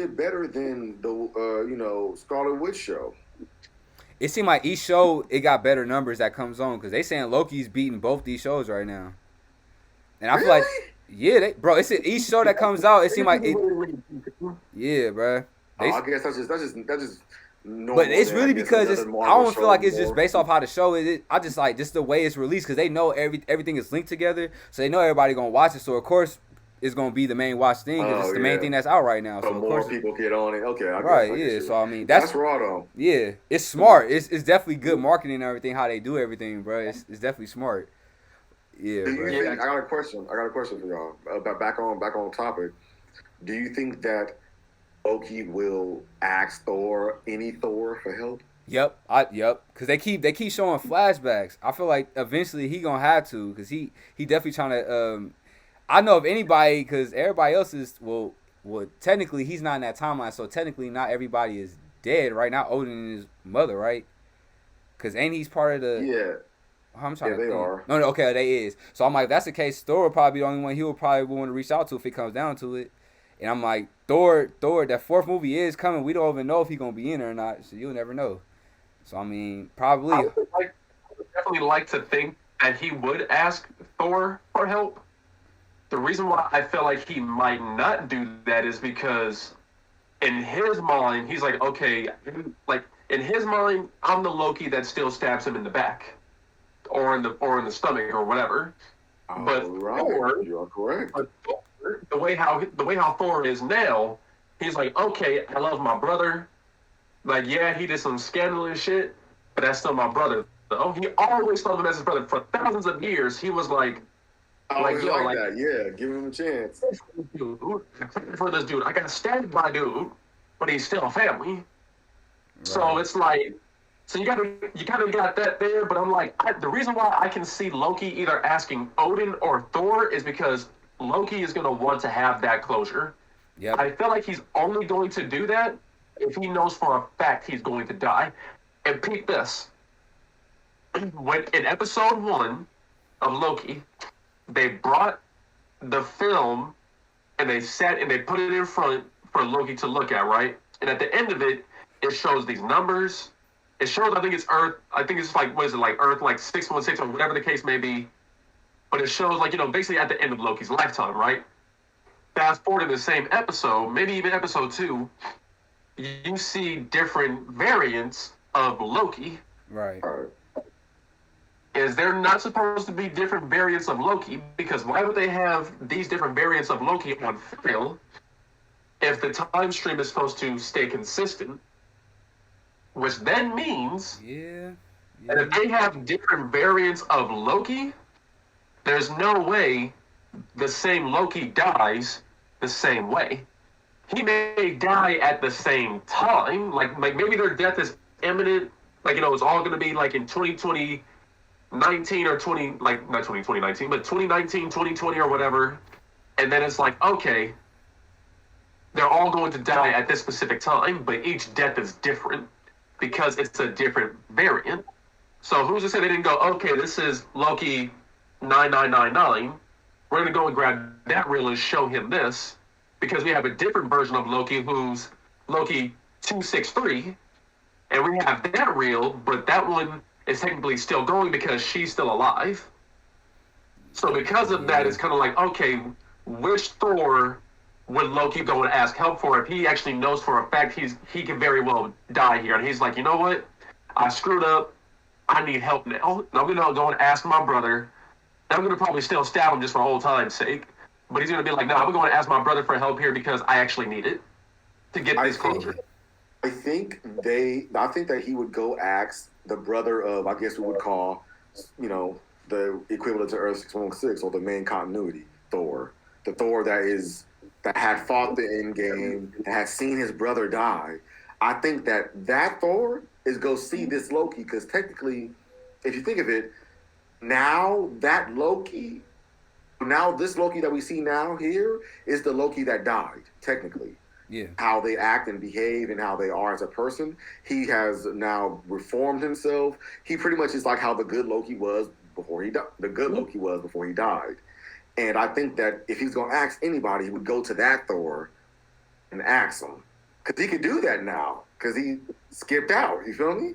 did better than the Scarlet Witch show. It seemed like each show it got better numbers that comes on because they saying Loki's beating both these shows right now, and I feel like Really? yeah, bro. It's each show that comes out. It seemed like it. Really. Yeah, bro. Oh, They, I guess that's just but normal. it's Then I really guess because another it's. I Marvel don't feel show like it's just more. based off how the show is. I just like just the way it's released because they know everything is linked together, so they know everybody gonna watch it. So of course it's gonna be the main watch thing because it's Oh the main yeah, thing that's out right now. so So of more course, people get on it. Okay, right, I guess yeah. you're So right. I mean That's raw though. yeah, it's smart. It's definitely good marketing and everything how they do everything, bro. It's definitely smart. Yeah, Do you bro. Yeah, think I got a question? I got a question for y'all. Back on topic. Do you think that Loki will ask any Thor for help? Yep. Because they keep showing flashbacks. I feel like eventually he gonna have to because he definitely trying to. I know of anybody because everybody else is well technically he's not in that timeline, so technically not everybody is dead right now. Odin and his mother, right? Because ain't he's part of the. Yeah, I'm yeah, trying to they think. are. No, okay, they is. So I'm like, if that's the case. Thor will probably be the only one he will probably want to reach out to if it comes down to it. And I'm like, Thor, that fourth movie is coming. We don't even know if he's gonna be in it or not. So you'll never know. So I mean, I probably. would definitely like to think that he would ask Thor for help. The reason why I feel like he might not do that is because in his mind, he's like, okay, like in his mind, I'm the Loki that still stabs him in the back or in the stomach or whatever. All But right, Thor, you are correct. but Thor, the way how Thor is now, he's like, okay, I love my brother. Like, yeah, he did some scandalous shit, but that's still my brother. Oh, he always thought of him as his brother for thousands of years. He was I like always yo, like like that. Yeah, give him a chance. dude, for this dude, I got stabbed by dude, but he's still family. So Right. it's like, so you kind of got that there. But I'm like, the reason why I can see Loki either asking Odin or Thor is because Loki is gonna want to have that closure. Yep. I feel like he's only going to do that if he knows for a fact he's going to die. And peep this: when in episode one of Loki, they brought the film and they sat and they put it in front for Loki to look at, right? And at the end of it, it shows these numbers. It shows, I think it's Earth. I think it's like, what is it, like Earth, like 616 or whatever the case may be. But it shows, like, basically at the end of Loki's lifetime, right? Fast forward in the same episode, maybe even episode two, you see different variants of Loki. Right. All right. Is there not supposed to be different variants of Loki? Because why would they have these different variants of Loki on film if the time stream is supposed to stay consistent? Which then means Yeah. that Yeah. if they have different variants of Loki, there's no way the same Loki dies the same way. He may die at the same time, like maybe their death is imminent, like it's all gonna be like in 2019 or 20, like not 2019, but 2019, 2020 or whatever, and then it's like, okay, they're all going to die at this specific time, but each death is different because it's a different variant. So who's to say they didn't go, okay, this is Loki 9999. We're going to go and grab that reel and show him this because we have a different version of Loki who's Loki 263. And we have that reel, but that one is technically still going because she's still alive. So because of that, Yeah. it's kind of like, okay, which Thor would Loki go and ask help for if he actually knows for a fact he can very well die here? And he's like, you know what? I screwed up. I need help now. And I'm gonna go and ask my brother. And I'm gonna probably still stab him just for old time's sake. But he's gonna be like, no, I'm going to ask my brother for help here because I actually need it to get I this think closure. I think that he would go ask the brother of, I guess we would call, the equivalent to Earth 616 or the main continuity Thor, the Thor that had fought the end game, that had seen his brother die. I think that Thor is go see this Loki because technically, if you think of it, now that Loki, now this Loki that we see now here is the Loki that died technically, Yeah. how they act and behave and how they are as a person. He has now reformed himself. He pretty much is like how the good Loki was before he died. The good Loki was before he died. And I think that if he's going to ask anybody, he would go to that Thor and ask him. Because he could do that now. Because he skipped out. You feel me?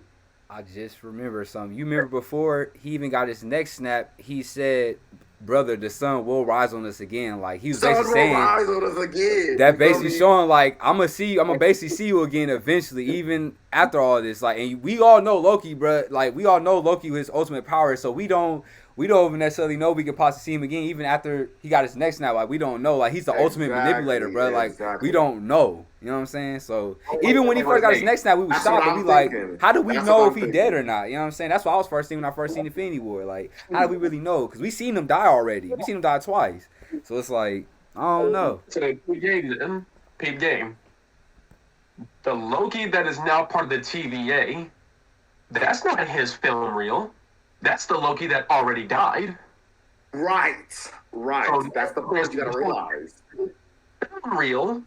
I just remember something. You remember before he even got his neck snapped, he said, "Brother, the sun will rise on us again." Like he was Sun basically will saying rise on us again. that, You feel basically me? showing like I'm gonna basically see you again eventually, even after all this. Like, and we all know Loki, bro. Like we all know Loki with his ultimate power, so we don't even necessarily know we could possibly see him again, even after he got his neck snapped. Like we don't know. Like he's the ultimate manipulator, bro. Like we don't know. You know what I'm saying? So even when he first got his neck snapped, we was That's shocked, what but we I'm like, thinking. how do we That's know what if I'm he thinking. dead or not? You know what I'm saying? That's what I was first thinking when I first seen Infinity War. Like, how do we really know? Because we seen him die already. We seen him die twice. So it's like, I don't know. So the game then, paid game. The Loki that is now part of the TVA, that's not his film reel. That's the Loki that already died. Right. So That's the point you gotta realize. Film reel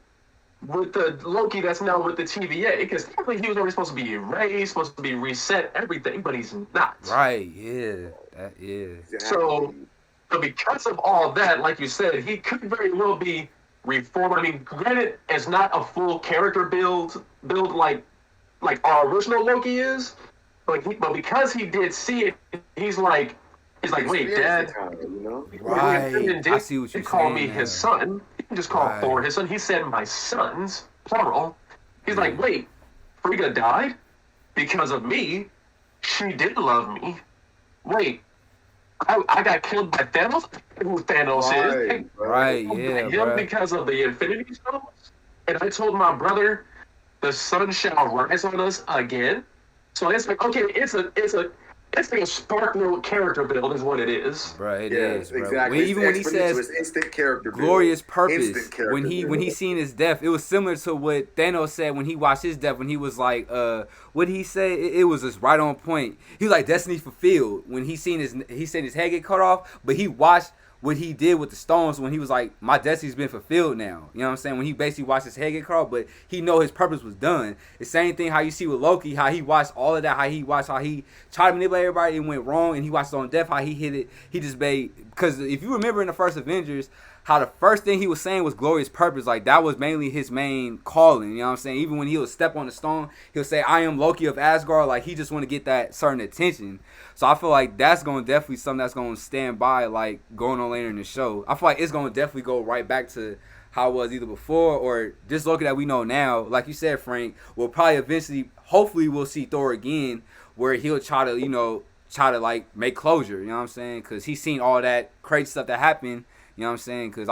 with the Loki that's now with the TVA, because technically he was already supposed to be erased, supposed to be reset, everything, but he's not. Right? Yeah. That is. So because of all that, like you said, he could very well be reformed. I mean, granted, it's not a full character build like our original Loki is, but because he did see it, he's like, wait, Dad. You know? Right. I see what you're call saying me now. his son. He can just call Right. Thor his son. He said my sons, plural. He's like, wait, Frigga died because of me. She did love me. Wait, I got killed by Thanos. Who Thanos is? Right, yeah, Him bro. because of the Infinity Stones. And I told my brother, the sun shall rise on us again. So it's like, okay, it's like a sparkle character build is what it is. Right, it Yes, is, bro. exactly. Even when he says it's instant character build. glorious purpose, Instant character when he build. seen his death, it was similar to what Thanos said when he watched his death. When he was like, what did he say? It was just right on point. He was like, destiny fulfilled. When he seen his head get cut off, but he watched what he did with the stones when he was like, my destiny's been fulfilled now. You know what I'm saying? When he basically watched his head get cut off, but he know his purpose was done. The same thing how you see with Loki, how he watched all of that, how he tried to manipulate everybody and went wrong, and he watched his own death, how he hit it. He just made, because if you remember in the first Avengers, how the first thing he was saying was glorious purpose. Like, that was mainly his main calling. You know what I'm saying? Even when he would step on the stone, he'll say, I am Loki of Asgard. Like, he just want to get that certain attention. So I feel like that's going to definitely something that's going to stand by, like, going on later in the show. I feel like it's going to definitely go right back to how it was either before or this Loki that we know now. Like you said, Frank, we'll probably eventually, hopefully we'll see Thor again where he'll try to, like, make closure. You know what I'm saying? Because he's seen all that crazy stuff that happened. You know what I'm saying? Because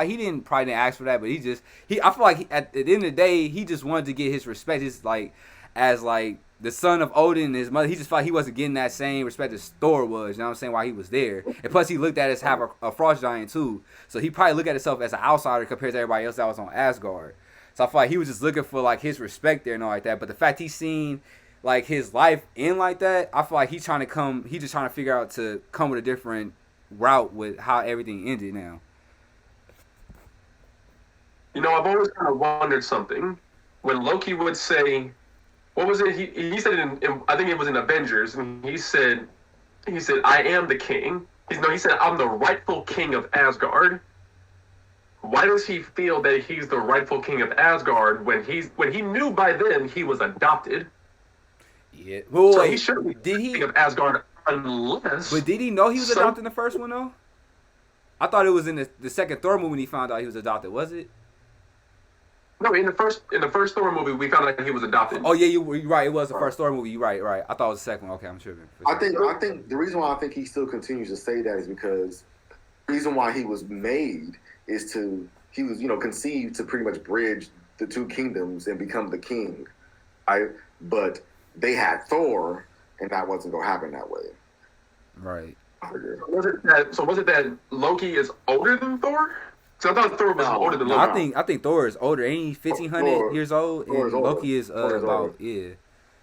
he didn't ask for that, but I feel like at the end of the day, he just wanted to get his respect. He's like, as like the son of Odin and his mother, he just felt like he wasn't getting that same respect as Thor was. You know what I'm saying? While he was there, and plus he looked at as half a frost giant too, so he probably looked at himself as an outsider compared to everybody else that was on Asgard. So I feel like he was just looking for like his respect there and all like that. But the fact he's seen like his life end like that, I feel like he's just trying to figure out to come with a different route with how everything ended now. You know, I've always kind of wondered something. When Loki would say, what was it? He said in I think it was in Avengers, and he said, I am the king. He said, I'm the rightful king of Asgard. Why does he feel that he's the rightful king of Asgard when he knew by then he was adopted? Yeah. Well, so he shouldn't be king of Asgard unless. But did he know he was adopted in the first one though? I thought it was in the second Thor movie when he found out he was adopted. Was it? No, in the first Thor movie, we found out he was adopted. Oh yeah, you're right. It was the first Thor movie. You're right. I thought it was the second one. Okay, I'm tripping. I think the reason why I think he still continues to say that is because the reason why he was made is he was conceived to pretty much bridge the two kingdoms and become the king. But they had Thor, and that wasn't gonna happen that way. Right. Was it that Loki is older than Thor? So I thought Thor was older than Loki. I think Thor is older. Ain't he 1,500 years old? And Loki is about yeah.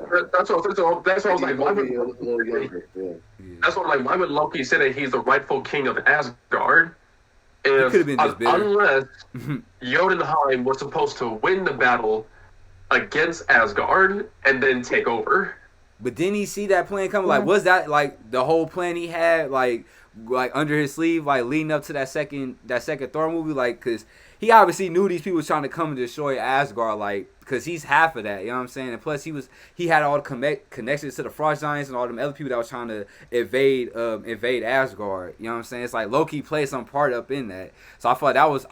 That's what I was like. Why would a little younger? Yeah. That's what I'm like. Why would Loki say that he's the rightful king of Asgard? It could have been just bitter. Unless Jotunheim was supposed to win the battle against Asgard and then take over. But didn't he see that plan coming? Like, was that like the whole plan he had, like under his sleeve, like leading up to that second Thor movie? Like, cause he obviously knew these people was trying to come and destroy Asgard, like, because he's half of that, you know what I'm saying? And plus, he had all the connections to the Frost Giants and all them other people that was trying to invade Asgard, you know what I'm saying? It's like Loki played some part up in that. So I feel like that was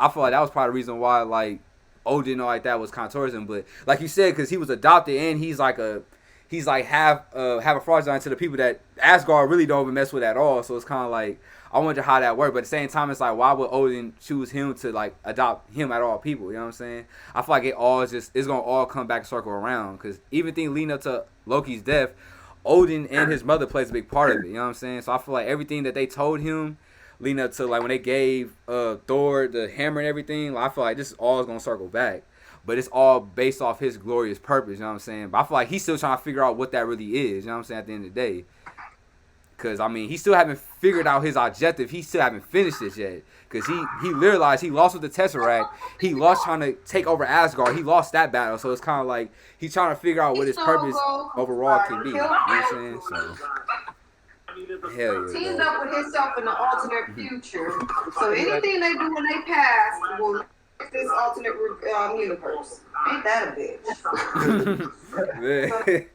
part of the reason why, like, Odin or like that was kind of towards him. But like you said, because he was adopted and he's like half a Frost Giant to the people that Asgard really don't even mess with at all. So it's kind of like, I wonder how that worked, but at the same time, it's like, why would Odin choose him to like adopt him at all people? You know what I'm saying? I feel like it's gonna all come back circle around, because even thing leading up to Loki's death, Odin and his mother plays a big part of it. You know what I'm saying? So I feel like everything that they told him leading up to, like, when they gave Thor the hammer and everything, like, I feel like this is all gonna circle back. But it's all based off his glorious purpose. You know what I'm saying? But I feel like he's still trying to figure out what that really is. You know what I'm saying? At the end of the day. Because, I mean, he still haven't figured out his objective. He still haven't finished this yet. Because he realized he lost with the Tesseract. He lost trying to take over Asgard. He lost that battle. So it's kind of like he's trying to figure out what his purpose overall can be. You know what I'm saying? So, hell yeah. Teamed up with himself in the alternate future. So anything they do when they pass will affect this alternate universe. Ain't that a bitch?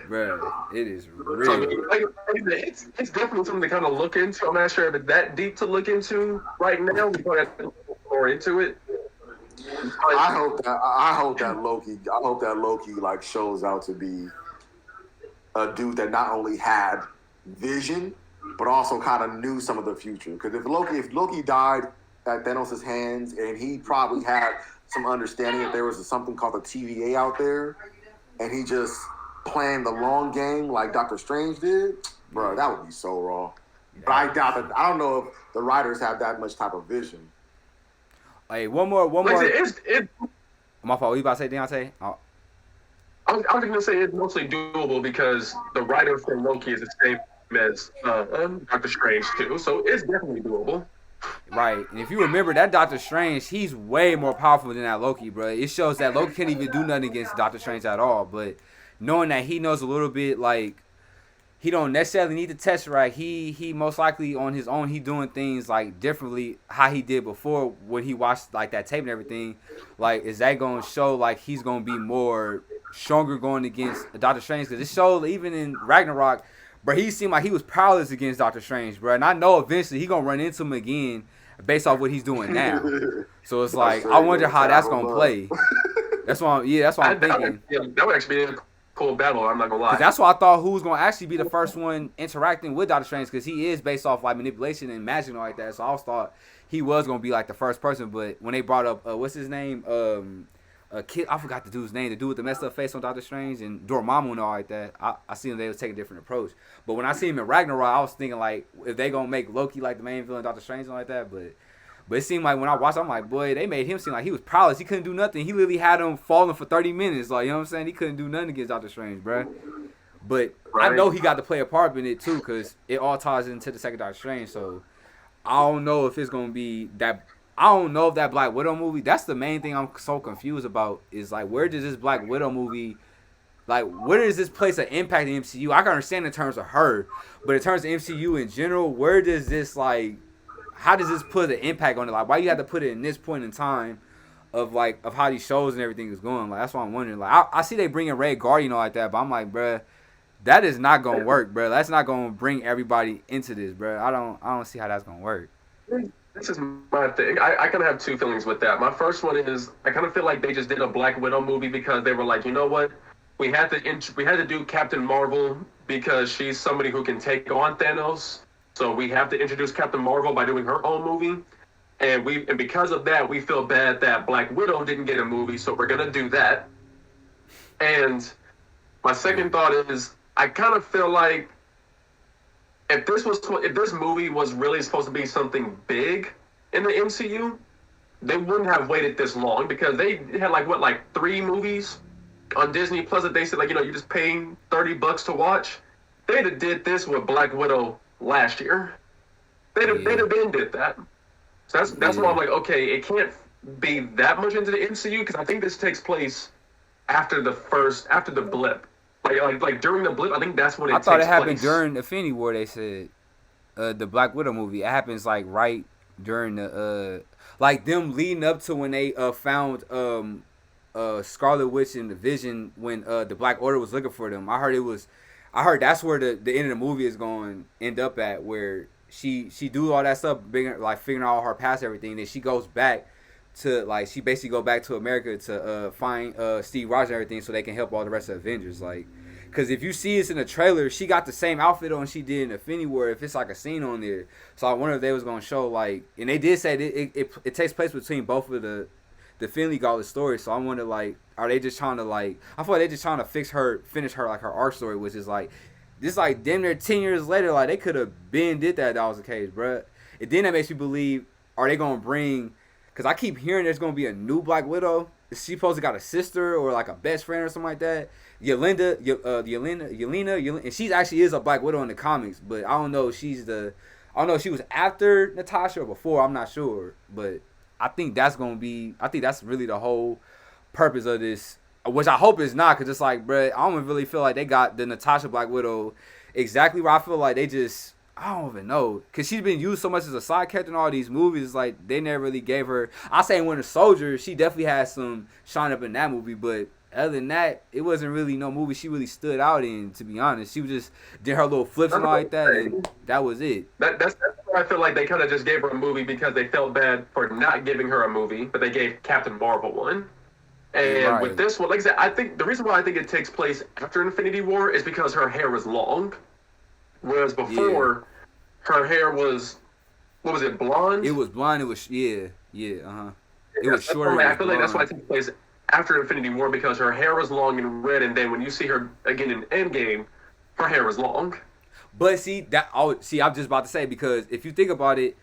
Bro, it is real. So, I mean, it's definitely something to kind of look into. I'm not sure if it's that deep to look into right now. We're going to have to look more into it. I hope that Loki like shows out to be a dude that not only had vision but also kind of knew some of the future. Because if Loki died at Thanos' hands, and he probably had some understanding that there was something called the TVA out there, and he just playing the long game like Doctor Strange did, bro, that would be so raw. But I doubt that. I don't know if the writers have that much type of vision. Hey, one more. My fault. What you about to say, Deontay? Oh. I was going to say it's mostly doable because the writer for Loki is the same as Doctor Strange too, so it's definitely doable. Right, and if you remember that Doctor Strange, he's way more powerful than that Loki, bro. It shows that Loki can't even do nothing against Doctor Strange at all, but knowing that he knows a little bit, like, he don't necessarily need the Tesseract. He most likely on his own, he doing things like differently how he did before when he watched like that tape and everything. Like, is that gonna show like he's gonna be more stronger going against Doctor Strange? Because it showed even in Ragnarok, bro, he seemed like he was powerless against Doctor Strange, bro. And I know eventually he gonna run into him again based off what he's doing now. So it's like, I wonder how that's gonna play. That's why I'm thinking. That would actually be a cool battle, I'm not gonna lie. That's why I thought who was gonna actually be the first one interacting with Doctor Strange, because he is based off like manipulation and magic and all like that. So I always thought he was gonna be like the first person. But when they brought up what's his name, kid, I forgot the dude's name, the dude with the messed up face on Doctor Strange and Dormammu and all like that. I seen them, they was taking a different approach. But when I see him in Ragnarok, I was thinking like if they gonna make Loki like the main villain, Doctor Strange and all like that. But it seemed like when I watched, I'm like, boy, they made him seem like he was powerless. He couldn't do nothing. He literally had him falling for 30 minutes. Like, you know what I'm saying? He couldn't do nothing against Doctor Strange, bro. But right. I know he got to play a part in it, too, because it all ties into the second Doctor Strange. So I don't know if it's going to be that. I don't know if that Black Widow movie, that's the main thing I'm so confused about, is, like, where does this Black Widow movie, like, where does this place an impact in MCU? I can understand in terms of her, but in terms of MCU in general, where does this, like, how does this put an impact on it? Like, why you have to put it in this point in time of how these shows and everything is going? Like, that's what I'm wondering. Like, I see they bring in Red Guardian all like that, but I'm like, bruh, that is not gonna work, bruh. That's not gonna bring everybody into this, bruh. I don't see how that's gonna work. This is my thing. I kind of have two feelings with that. My first one is I kind of feel like they just did a Black Widow movie because they were like, you know what? We had to do Captain Marvel because she's somebody who can take on Thanos. So we have to introduce Captain Marvel by doing her own movie. And because of that, we feel bad that Black Widow didn't get a movie, so we're gonna do that. And my second thought is I kind of feel like if this movie was really supposed to be something big in the MCU, they wouldn't have waited this long, because they had like 3 movies on Disney Plus that they said, like, you know, you're just paying $30 to watch. They'd have did this with Black Widow last year. They'd have been did that. So that's why I'm like, okay, it can't be that much into the MCU, because I think this takes place after the blip. Like during the blip, I think that's when it takes place. I thought it happened during Infinity War, they said. The Black Widow movie. It happens like right during the like them leading up to when they found Scarlet Witch and the Vision when the Black Order was looking for them. I heard that's where the end of the movie is going to end up at, where she do all that stuff, like figuring out her past, everything. Then she goes back to, like, she basically go back to America to find Steve Rogers and everything, so they can help all the rest of the Avengers. Like, because if you see this in the trailer, she got the same outfit on she did in Infinity War. If it's like a scene on there, so I wonder if they was gonna show, like, and they did say it takes place between both of the Finley Gauntlet stories. So I wonder, like, are they just trying to, like, I feel like they just trying to finish her like her arc story, which is like, this like damn near 10 years later, like they could have been did that was the case, bruh. And then that makes me believe, are they gonna bring? Because I keep hearing there's gonna be a new Black Widow. Is she supposed to got a sister or like a best friend or something like that? Yelena, and she actually is a Black Widow in the comics, but I don't know if she was after Natasha or before. I'm not sure, but I think that's really the whole purpose of this, which I hope is not, because it's like, bruh, I don't really feel like they got the Natasha Black Widow exactly where I feel like they just, I don't even know, because she's been used so much as a side character in all these movies. It's like they never really gave her, I say Winter Soldier, she definitely had some shine up in that movie, but other than that, it wasn't really no movie she really stood out in, to be honest. She was just did her little flips and all like that, and that was it. That's where I feel like they kind of just gave her a movie because they felt bad for not giving her a movie, but they gave Captain Marvel one. And right. With this one, like I said, I think the reason why I think it takes place after Infinity War is because her hair was long, whereas before, her hair was, what was it, blonde? It was blonde. It was It was shorter. I feel like that's why it takes place after Infinity War, because her hair was long and red, and then when you see her again in Endgame, her hair was long. But I'm just about to say, because if you think about it,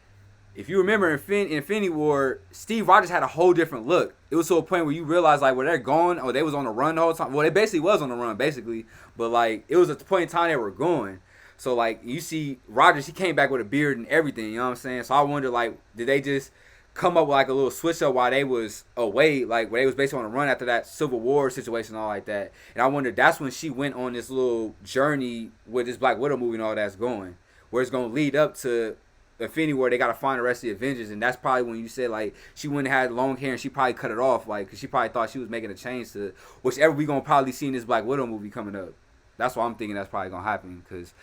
if you remember in Infinity War, Steve Rogers had a whole different look. It was to a point where you realize, like, where they're going, or they was on the run the whole time. Well, they basically was on the run, basically. But, like, it was at the point in time they were going. So, like, you see Rogers, he came back with a beard and everything, you know what I'm saying? So I wonder, like, did they just come up with, like, a little switch up while they was away, like, where they was basically on the run after that Civil War situation and all like that. And I wonder, that's when she went on this little journey with this Black Widow movie and all that's going, where it's going to lead up to Infinity War. They got to find the rest of the Avengers, and that's probably when you said, like, she wouldn't have had long hair and she probably cut it off, like, because she probably thought she was making a change to whichever we going to probably see in this Black Widow movie coming up. That's what I'm thinking that's probably going to happen, because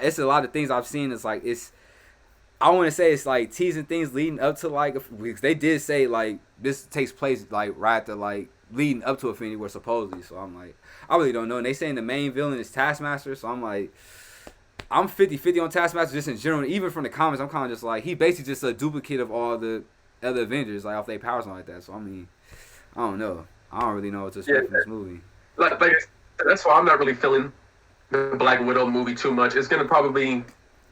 it's a lot of things I've seen. It's like, I want to say it's like teasing things leading up to, like, because they did say, like, this takes place, like, right after, like, leading up to Infinity War supposedly. So I'm like, I really don't know. And they saying the main villain is Taskmaster, so I'm like, I'm 50-50 on Taskmaster just in general. Even from the comics, I'm kind of just like, he basically just a duplicate of all the other Avengers, like, off their powers and like that. So I mean, I don't know. I don't really know what to expect from this movie. Like that's why I'm not really feeling the Black Widow movie too much. It's gonna probably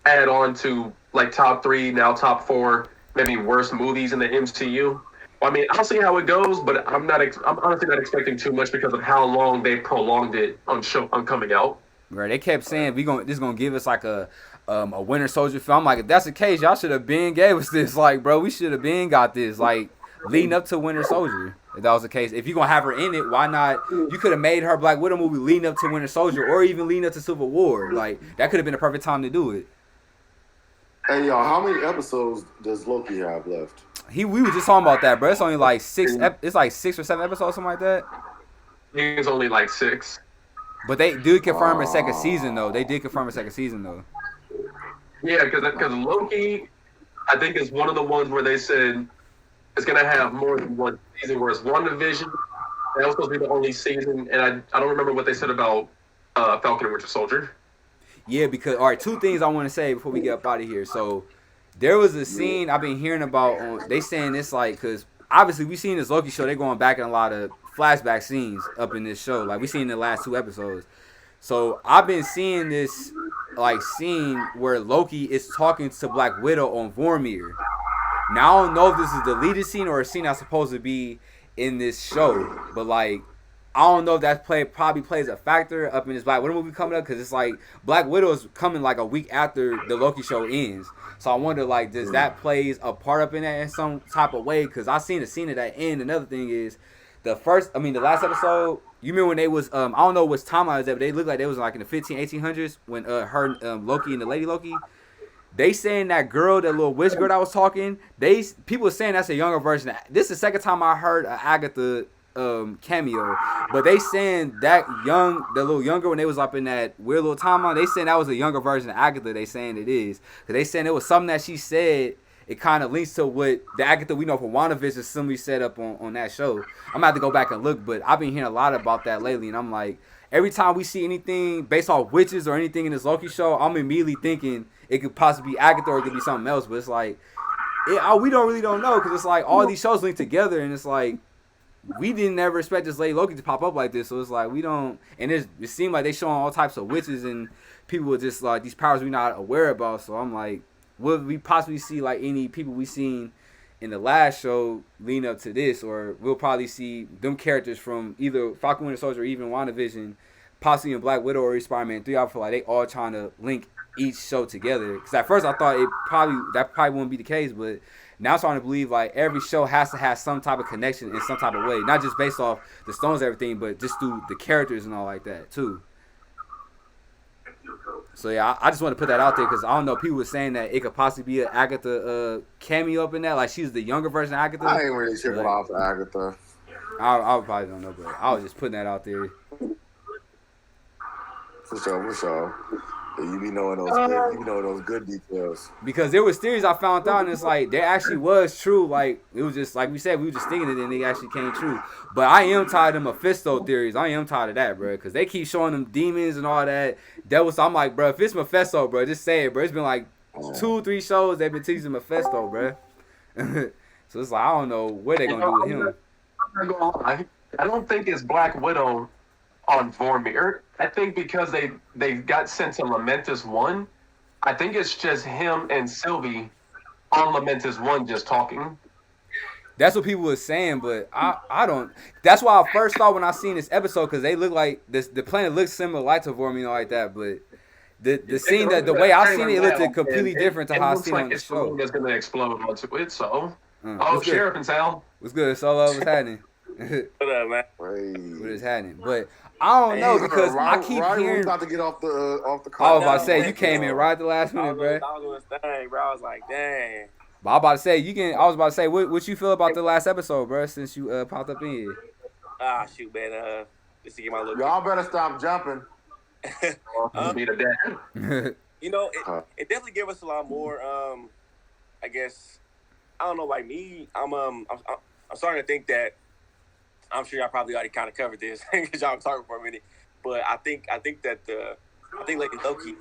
add on to, like, top 3, now top 4, maybe worst movies in the MCU. I mean, I'll see how it goes, but I'm honestly not expecting too much because of how long they prolonged it on coming out. Right, they kept saying this gonna give us like a Winter Soldier film. I'm like, if that's the case, y'all should have been gave us this. Like, bro, we should have been got this, like, leading up to Winter Soldier. If that was the case, if you're gonna have her in it, why not? You could have made her Black Widow movie leading up to Winter Soldier, or even leading up to Civil War. Like, that could have been the perfect time to do it. Hey, y'all, how many episodes does Loki have left? We were just talking about that, bro. It's only like 6. It's like 6 or 7 episodes, something like that. I think it's only like 6. But they did confirm a second season, though. Yeah, because Loki, I think, is one of the ones where they said it's going to have more than one season, where it's WandaVision. That was supposed to be the only season. And I don't remember what they said about Falcon and Winter Soldier. Yeah, because, all right, 2 things I want to say before we get up out of here. So, there was a scene I've been hearing about. They saying this, like, because obviously we seen this Loki show. They're going back in a lot of flashback scenes up in this show. Like, we seen in the last 2 episodes. So I've been seeing this, like, scene where Loki is talking to Black Widow on Vormir. Now I don't know if this is a deleted scene or a scene that's supposed to be in this show, but, like, I don't know if that probably plays a factor up in this Black Widow movie coming up, because it's like Black Widow is coming like a week after the Loki show ends. So I wonder, like, does that plays a part up in that in some type of way? Because I seen the scene at that end. Another thing is the last episode. You remember when they was I don't know which timeline is that, but they looked like they was like in the 1800s when Loki and the Lady Loki. They saying that girl, that little witch girl that was talking, people were saying that's a younger version. This is the second time I heard an Agatha cameo, but they saying that the little younger when they was up in that weird little timeline, they saying that was a younger version of Agatha. They saying it is, cause they saying it was something that she said. It kind of links to what the Agatha we know from WandaVision somebody set up on that show. I'm gonna have to go back and look, but I've been hearing a lot about that lately, and I'm like, every time we see anything based off witches or anything in this Loki show, I'm immediately thinking it could possibly be Agatha or it could be something else. But it's like, we don't know, because it's like all these shows link together, and it's like we didn't ever expect this lady Loki to pop up like this. So it's like we don't, and it seemed like they showing all types of witches and people with just like these powers we're not aware about. So I'm like, would we possibly see like any people we seen in the last show leading up to this, or we'll probably see them characters from either Falcon Winter Soldier or even WandaVision, possibly in Black Widow or Spider-Man 3. I feel like they all trying to link each show together. Because at first I thought that probably wouldn't be the case, but now I'm starting to believe like every show has to have some type of connection in some type of way, not just based off the stones and everything, but just through the characters and all like that too. So yeah, I just want to put that out there because I don't know. People were saying that it could possibly be an Agatha cameo up in that, like she's the younger version of Agatha. I ain't really tripping off Agatha. I probably don't know, but I was just putting that out there. For sure. You be knowing those good details. Because there was theories I found out, and it's like there actually was true. Like it was just like we said, we were just thinking it, and it actually came true. But I am tired of Mephisto theories. I am tired of that, bro. Because they keep showing them demons and all that. Devils. I'm like, bro, if it's Mephisto, bro, just say it, bro. It's been like 2-3 shows they've been teasing Mephisto, bro. So it's like I don't know what they're gonna do with him. I'm not gonna lie. I don't think it's Black Widow on Vormir. I think because they got sent to Lamentus 1, I think it's just him and Sylvie on Lamentus 1 just talking. That's what people were saying, but I don't. That's why I first thought when I seen this episode, because they look like the planet looks similar like to Vormir, like that, but the scene that the way I seen it looked completely different to how I seen it on the show. It's gonna explode onto it. So, Sheriff and Sal, what's good? Solo, what's happening? What up, man? What is happening? But I don't know because I keep hearing. About to get off the call. I was about to say you came in right at the last minute, bro. I was doing this thing, bro. I was like, dang. But I was about to say you can. I was about to say what you feel about the last episode, bro? Since you popped up in here. Ah, shoot, man. Just to get my look. Y'all better stop jumping. Be the dad. You know, it definitely gave us a lot more. I guess I don't know. Like me, I'm starting to think that. I'm sure y'all probably already kind of covered this because y'all were talking for a minute, but I think that Lady Loki,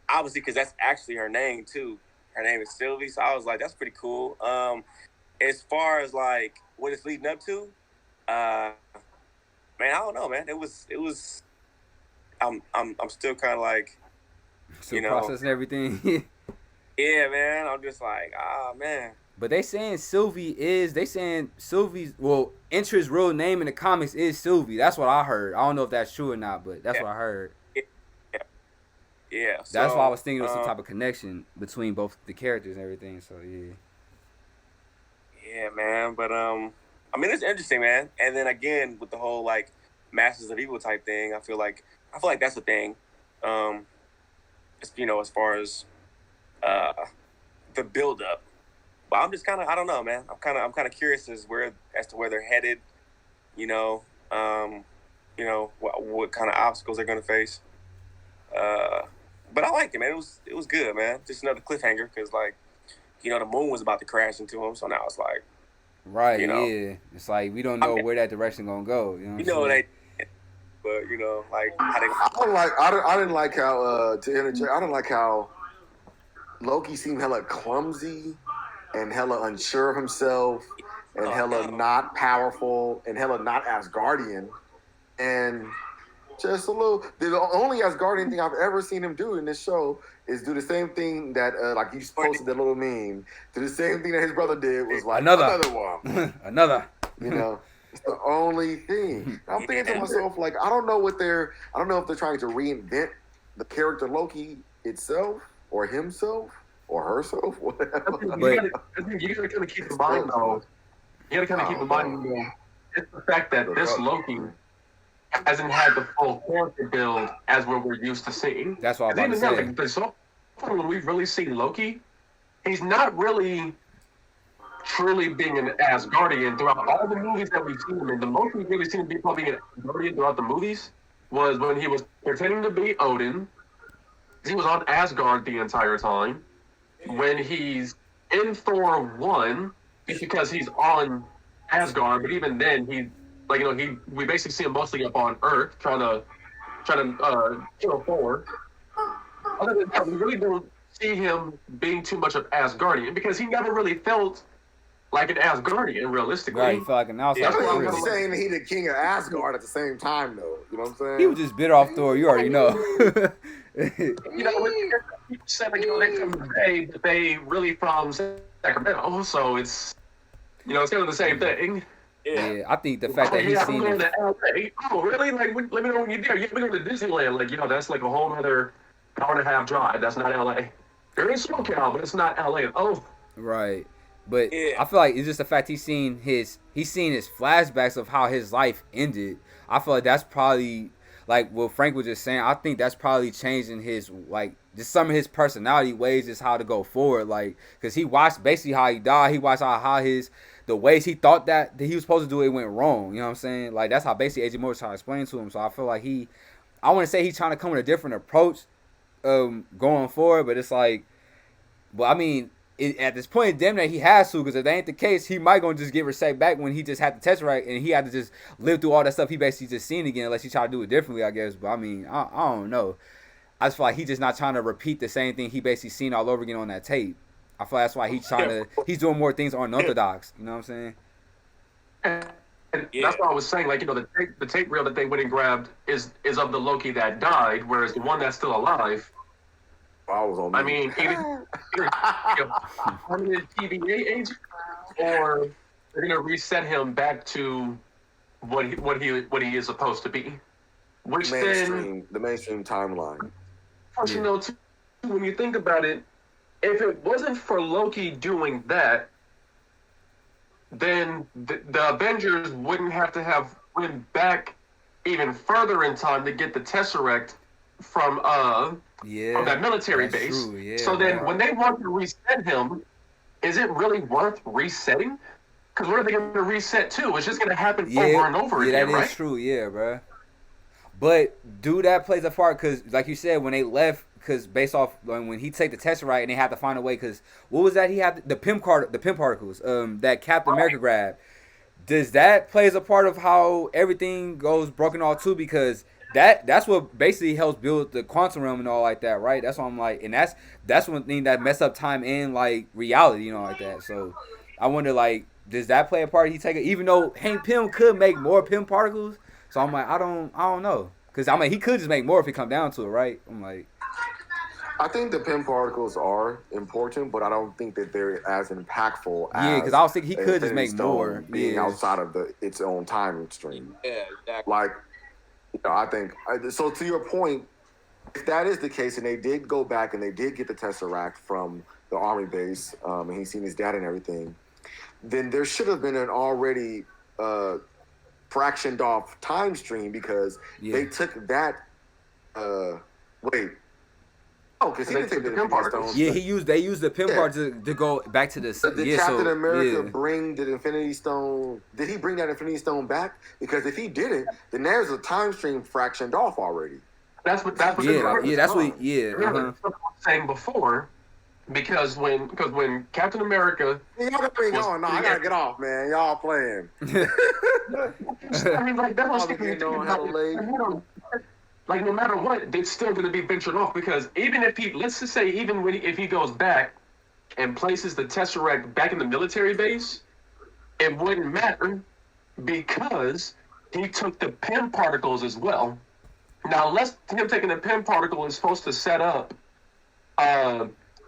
obviously because that's actually her name too. Her name is Sylvie, so I was like, that's pretty cool. As far as like what it's leading up to, man, I don't know, man. It was. I'm still kind of like, still processing everything. Yeah, man. I'm just like, man. But they saying Sylvie's Entra's real name in the comics is Sylvie. That's what I heard. I don't know if that's true or not, but that's what I heard. Yeah. That's why I was thinking of some type of connection between both the characters and everything. So yeah. Yeah, man. But I mean, it's interesting, man. And then again, with the whole like Masters of Evil type thing, I feel like that's a thing. It's, as far as the build up. But I'm just kind of, I don't know, man. I'm kind of curious as to where they're headed. What kind of obstacles they're gonna face. But I liked it, man. It was good, man. Just another cliffhanger because, like, the moon was about to crash into him, so now it's like, right, yeah. It's like we don't know where that direction gonna go. But like how they. I didn't like how to interject. I didn't like how Loki seemed hella clumsy and hella unsure of himself and hella not powerful and hella not Asgardian and just a little. The only Asgardian thing I've ever seen him do in this show is do the same thing that like you posted that little meme. Do the same thing that his brother did was like another one. Another. It's the only thing. I'm thinking to myself, like, I don't know if they're trying to reinvent the character Loki itself or himself or herself, whatever. You gotta kind of keep in mind, though. It's the fact that this Loki hasn't had the full character build as what we're used to seeing. That's what I'm about to Even now, say. like, but so far when we've really seen Loki, he's not really truly being an Asgardian throughout all the movies that we've seen him in. The most we've really seen him be probably an Asgardian throughout the movies was when he was pretending to be Odin. He was on Asgard the entire time. When he's in Thor 1, it's because he's on Asgard, but even then, we basically see him mostly up on Earth trying to kill Thor. Other than that, we really don't see him being too much of Asgardian because he never really felt like an Asgardian, realistically. Right, he felt like an outsider. That's what I'm He's gonna- saying he the king of Asgard at the same time, though. You know what I'm saying? He was just bitter off Thor. You already know. You know, when people say like, they from the Bay, but they really from Sacramento, so it's it's kind of the same thing. Yeah, I think the fact that he's I'm seen going it. to LA. Oh, really? Like, let me know when you're there. Yeah, we go to Disneyland. Like, that's like a whole other hour and a half drive. That's not LA. There is SoCal, but it's not LA. Oh, Right. But Yeah. I feel like it's just the fact he's seen his flashbacks of how his life ended. I feel like that's probably like what Frank was just saying. I think that's probably changing his like just some of his personality ways, just how to go forward. Like because he watched basically how he died. He watched how the ways he thought that he was supposed to do it went wrong. You know what I'm saying? Like that's how basically Agent Morris trying to explain to him. So I feel like I want to say he's trying to come with a different approach going forward. But it's like, well, I mean. At this point, damn near he has to, because if that ain't the case, he might gonna just get Reset back when he just had the Tesseract and he had to just live through all that stuff he basically just seen again, unless he try to do it differently, I guess. But I mean, I don't know. I just feel like he's just not trying to repeat the same thing he basically seen all over again on that tape. I feel like that's why he's doing more things unorthodox. You know what I'm saying? and that's what I was saying. Like, the tape reel that they went and grabbed is of the Loki that died, whereas the one that's still alive. I was on. I mean, either a permanent TVA agent, or they're gonna reset him back to what he is supposed to be. Which then, the mainstream timeline. too, when you think about it, if it wasn't for Loki doing that, then the Avengers wouldn't have to have went back even further in time to get the Tesseract from that military that's base. true, yeah, So then right. when they want to reset him, is it really worth resetting? Because what are they going to reset to? It's just going to happen over and over again, that right? is true, yeah, bro. But do that plays a part because, like you said, when they left, because based off when he take the Tesseract and they had to find a way, because what was that he had the pim particles that Captain America grabbed. Does that plays a part of how everything goes broken all too? Because that's what basically helps build the quantum realm and all like that, right? That's what I'm like, and that's one thing that mess up time and like reality, like that. So I wonder, like, does that play a part? He take it, even though Hank Pym could make more Pym particles. So I'm like, I don't know, because I mean he could just make more if it come down to it, right? I'm like, I think the Pym particles are important, but I don't think that they're as impactful as yeah, because I was thinking he could just Infinity make Stone more being yeah. outside of its own time stream. Yeah, exactly. Like, I think so. To your point, if that is the case, and they did go back and they did get the Tesseract from the army base, and he's seen his dad and everything, then there should have been an already fractioned off time stream because they took that. Wait. Oh, because he didn't take the Pym particles. Yeah, they used the Pym part to go back to the Did Captain America bring the Infinity Stone? Did he bring that Infinity Stone back? Because if he didn't, then there's a time stream fractioned off already. That's what that's what I was saying before. Because when Captain America, y'all gotta bring on. No, I gotta get off, man. Y'all playing. I mean, like that was like no matter what, it's still going to be ventured off because even if let's just say if he goes back and places the Tesseract back in the military base, it wouldn't matter because he took the Pym particles as well. Now, unless him taking the Pym particle is supposed to set up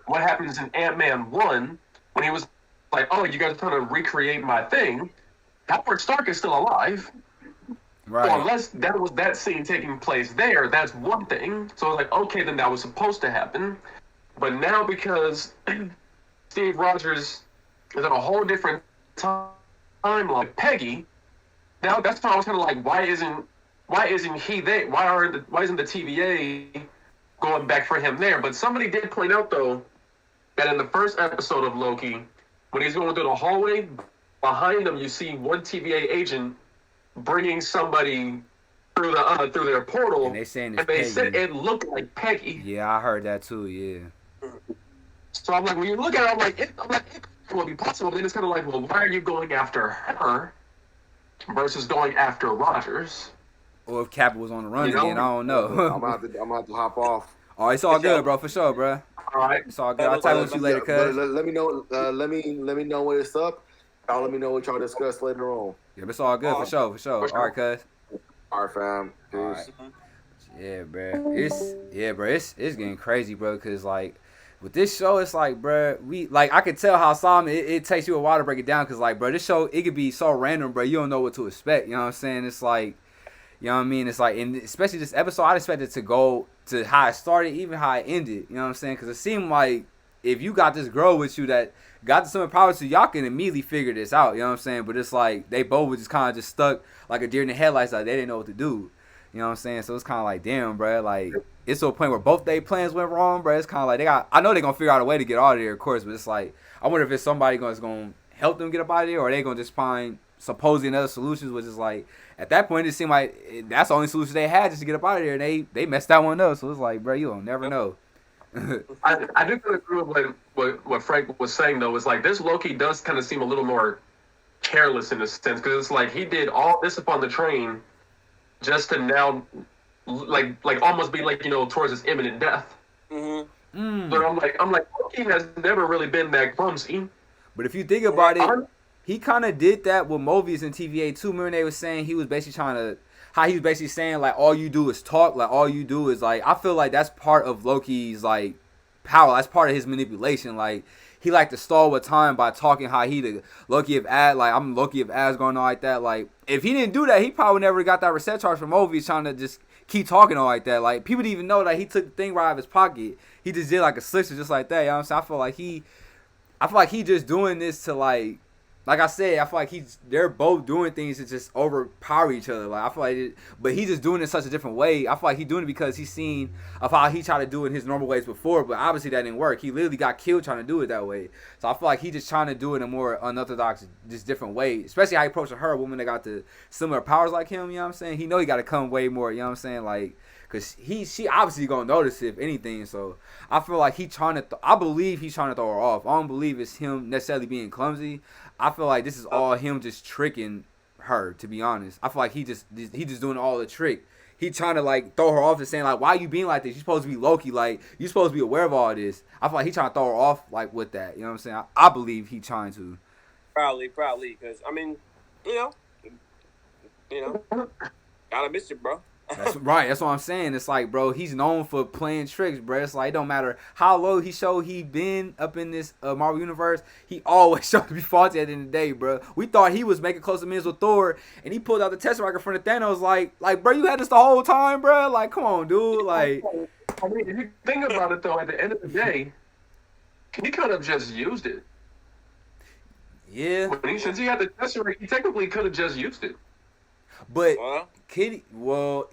what happens in Ant-Man 1 when he was like, oh, you guys are trying to recreate my thing, Howard Stark is still alive. Right. Well, unless that was that scene taking place there, that's one thing. So it's like, okay, then that was supposed to happen. But now because Steve Rogers is on a whole different timeline, Peggy, now that's why I was kind of like, why isn't why isn't he there? Why isn't the TVA going back for him there? But somebody did point out though that in the first episode of Loki, when he's going through the hallway, behind him you see one TVA agent bringing somebody through their portal, And they saying it's and they Peggy. said it looked like Peggy. Yeah, I heard that too. Yeah. So I'm like, when you look at it, it will be possible. But then it's kind of like, well, why are you going after her versus going after Rogers? Or if Cap was on the run You know? again, I don't know. I'm gonna have to hop off. Oh, it's all good, bro. For sure, bro. All right. It's all good. I'll tell you later, cuz. Let me know. Let me know when it's up. Y'all let me know what y'all discuss later on. Yeah, but it's all good. For sure. All right, cuz. All right, fam. Peace. All right. Yeah, bro. It's getting crazy, bro. Cause like with this show, it's like, bro, I could tell how Simon it takes you a while to break it down. Cause like, bro, this show it could be so random, bro. You don't know what to expect. You know what I'm saying? It's like, you know what I mean? It's like, and especially this episode, I expected to go to how it started, even how it ended. You know what I'm saying? Cause it seemed like if you got this girl with you that got the similar powers to y'all can immediately figure this out. You know what I'm saying? But it's like they both were just kind of just stuck like a deer in the headlights. Like they didn't know what to do. You know what I'm saying? So it's kind of like, damn, bro. Like, it's to a point where both their plans went wrong, bro. It's kind of like I know they're going to figure out a way to get out of there, of course. But it's like, I wonder if it's somebody that's going to help them get up out of there, or are they going to just find supposedly another solutions, which is like, at that point, it seemed like that's the only solution they had just to get up out of there. And they messed that one up. So it's like, bro, you don't never know. I do kind of agree with what Frank was saying, though. Is like, this Loki does kind of seem a little more careless in a sense, because it's like he did all this up on the train just to now, like almost be like, towards his imminent death. Mm-hmm. But I'm like, Loki has never really been that clumsy. But if you think about it, he kind of did that with Mobius and TVA too. Remember they was saying he was basically saying like all you do is talk, like all you do is like, I feel like that's part of Loki's like power. That's part of his manipulation. Like he like to stall with time by talking how he the Loki of Ad, like I'm Loki of Asgard and all like that. Like if he didn't do that, he probably never got that reset charge from Mobius trying to just keep talking all like that. Like people didn't even know that he took the thing right out of his pocket. He just did like a slicer just like that. You know what I'm saying? I feel like he just doing this to like I said, I feel like they're both doing things to just overpower each other. Like I feel like, but he's just doing it in such a different way. I feel like he's doing it because he's seen of how he tried to do it in his normal ways before, but obviously that didn't work. He literally got killed trying to do it that way. So I feel like he's just trying to do it in a more unorthodox, just different way. Especially how he approaching her, a woman that got the similar powers like him. You know what I'm saying? He know he got to come way more. You know what I'm saying? Like. Cause she obviously gonna notice if anything, so I feel like I believe he's trying to throw her off. I don't believe it's him necessarily being clumsy. I feel like this is all him just tricking her. To be honest, I feel like he just doing all the trick. He trying to like throw her off and saying like, why you being like this? You supposed to be Loki, like you supposed to be aware of all this. I feel like he trying to throw her off like with that. You know what I'm saying? I believe he trying to. Probably, because I mean, gotta miss it, bro. That's right. That's what I'm saying. It's like, bro, he's known for playing tricks, bro. It's like, it don't matter how low he been up in this Marvel universe. He always showed to be faulty at the end of the day, bro. We thought he was making close amends with Thor, and he pulled out the Tesseract in front of Thanos. Like, bro, you had this the whole time, bro. Like, come on, dude. Like, I mean, if you think about it, though, at the end of the day, he could have just used it. Yeah. Since he had the Tesseract, he technically could have just used it. But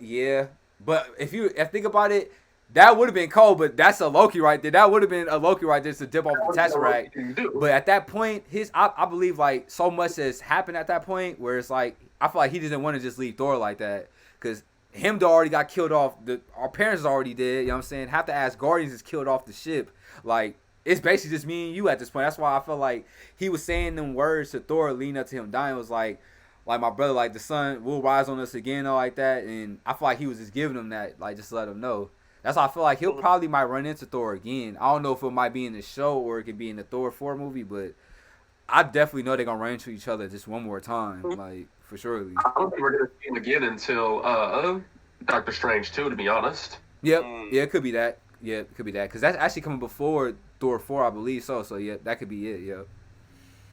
yeah. But if think about it, that would have been cold. But that's a Loki right there. That would have been a Loki right there to dip off the Tesseract. But at that point, I believe like so much has happened at that point where it's like I feel like he didn't want to just leave Thor like that because him already got killed off. Our parents is already dead. You know what I'm saying? Have to ask Guardians is killed off the ship. Like it's basically just me and you at this point. That's why I feel like he was saying them words to Thor leading up to him dying. It was like my brother, like the sun will rise on us again, all like that. And I feel like he was just giving him that, like just to let him know. That's why I feel like he'll probably might run into Thor again. I don't know if it might be in the show or it could be in the Thor 4 movie, but I definitely know they're gonna run into each other just one more time, like for surely. I don't think we're gonna see him again until Doctor Strange 2, to be honest. Yep, yeah, it could be that. Yeah, it could be that because that's actually coming before Thor 4, I believe. So yeah, that could be it. Yeah.